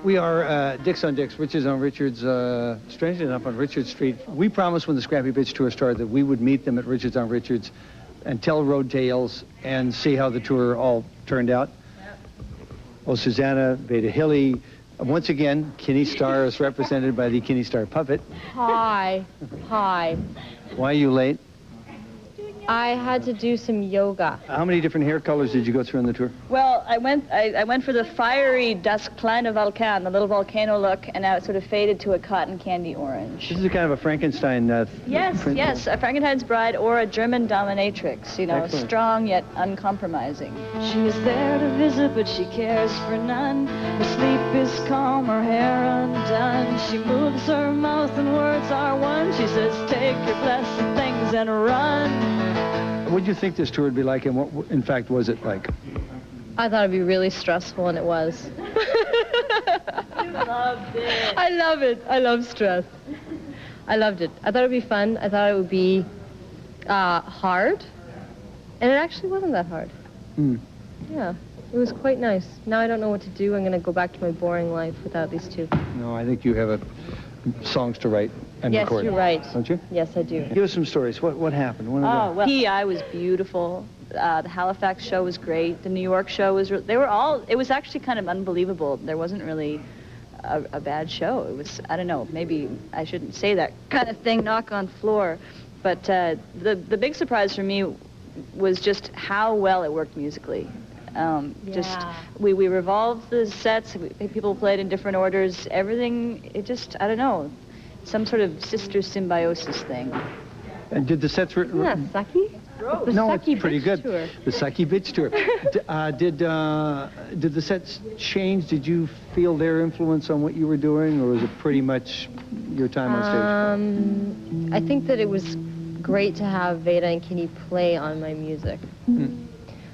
We are Dicks on Dicks, Richards on Richards, strangely enough on Richard Street. We promised when the Scrappy Bitch tour started that we would meet them at Richards on Richards and tell road tales and see how the tour all turned out. Oh, Susanna, Veda Hilly. Once again, Kinnie Starr is represented by the Kinnie Starr puppet. Hi. Hi. Why are you late? I had to do some yoga. How many different hair colors did you go through on the tour? Well, I went for the fiery Das kleine Vulkan, the little volcano look, and now it sort of faded to a cotton candy orange. This is a kind of a Frankenstein Yes, print. yes, a Frankenstein's bride or a German dominatrix, you know, Excellent. strong yet uncompromising. She is there to visit, but she cares for none. Her sleep is calm, her hair undone. She moves her mouth and words are one. She says, take your blessed things and run. What did you think this tour would be like, and what, in fact, was it like? I thought it'd be really stressful, and it was. You loved it. I love it. I love stress. I loved it. I thought it'd be fun. I thought it would be hard, and it actually wasn't that hard. Mm. Yeah, it was quite nice. Now I don't know what to do. I'm going to go back to my boring life without these two. No, I think you have songs to write and Yes, record. you're right. Don't you? Yes, I do. Give us some stories. What happened? Oh, well, PEI was beautiful. The Halifax show was great. The New York show was, it was actually kind of unbelievable. There wasn't really a bad show. It was, I don't know, maybe I shouldn't say that kind of thing, knock on floor. But the big surprise for me was just how well it worked musically. Just, we revolved the sets, people played in different orders, everything, it just, I don't know, some sort of sister symbiosis thing. And did the sets... Yeah, sucky? The No, Sucky it's pretty Bitch good. Tour. The Sucky Bitch Tour. Did the sets change? Did you feel their influence on what you were doing, or was it pretty much your time on stage? I think that it was great to have Veda and Kinnie play on my music. Mm.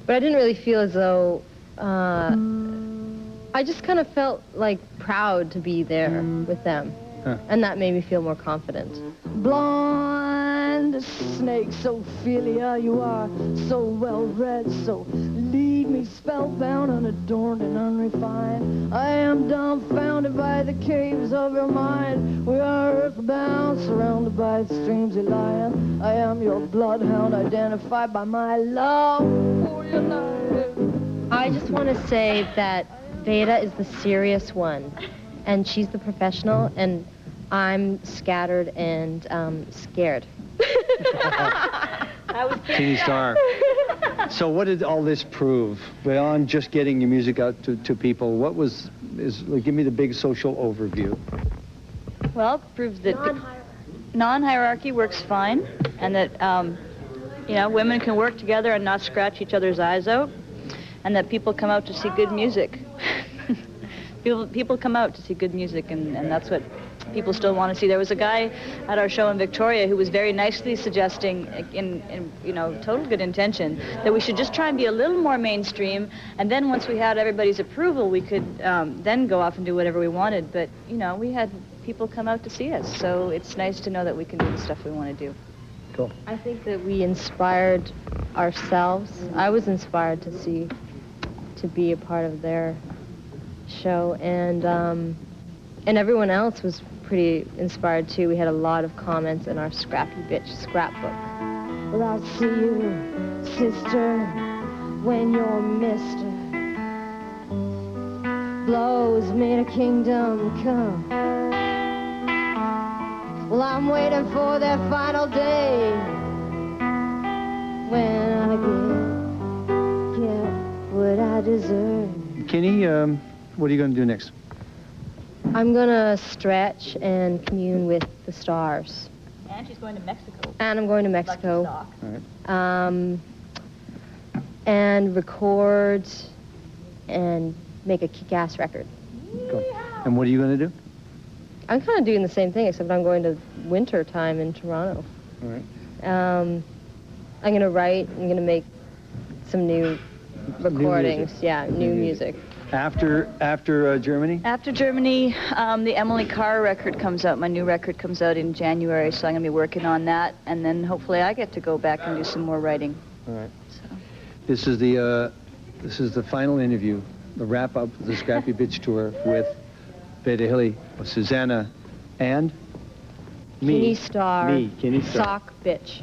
But I didn't really feel as though... I just kind of felt, like, proud to be there with them. Huh. And that made me feel more confident. Blind snakes, Ophelia, you are so well-read, so leave me spellbound, unadorned and unrefined. I am dumbfounded by the caves of your mind. We are earthbound, surrounded by the streams of lion. I am your bloodhound, identified by my love for your life. I just want to say that Veda is the serious one, and she's the professional, and I'm scattered and scared. Kinnie Starr. So what did all this prove? Beyond just getting your music out to people, give me the big social overview. Well, it proves that non-hierarchy works fine, and that, women can work together and not scratch each other's eyes out, and that people come out to see good music. People come out to see good music, and that's what people still want to see. There was a guy at our show in Victoria who was very nicely suggesting, in total good intention, that we should just try and be a little more mainstream, and then once we had everybody's approval, we could then go off and do whatever we wanted. But, we had people come out to see us, so it's nice to know that we can do the stuff we want to do. Cool. I think that we inspired ourselves. I was inspired to be a part of their show, and everyone else was pretty inspired too. We had a lot of comments in our Scrappy Bitch scrapbook. Well, I see you, sister, when your mister blows me to kingdom come. Well, I'm waiting for that final day when I get what I deserve. Kinnie, what are you going to do next? I'm gonna stretch and commune with the stars. And she's going to Mexico. And I'm going to Mexico. Lucky sock. All right. And record and make a kick-ass record. Cool. And what are you going to do? I'm kind of doing the same thing, except I'm going to winter time in Toronto. All right. I'm gonna write. I'm gonna make some new recordings. New music. After Germany? After Germany, the Emily Carr record comes out. My new record comes out in January, so I'm going to be working on that, and then hopefully I get to go back and do some more writing. All right. So. This is the This is the final interview, the wrap-up of the Scrappy Bitch Tour with Beta Hilly, Suzanna, and me. Kinnie Starr. Me, Kinnie Starr. Sock bitch.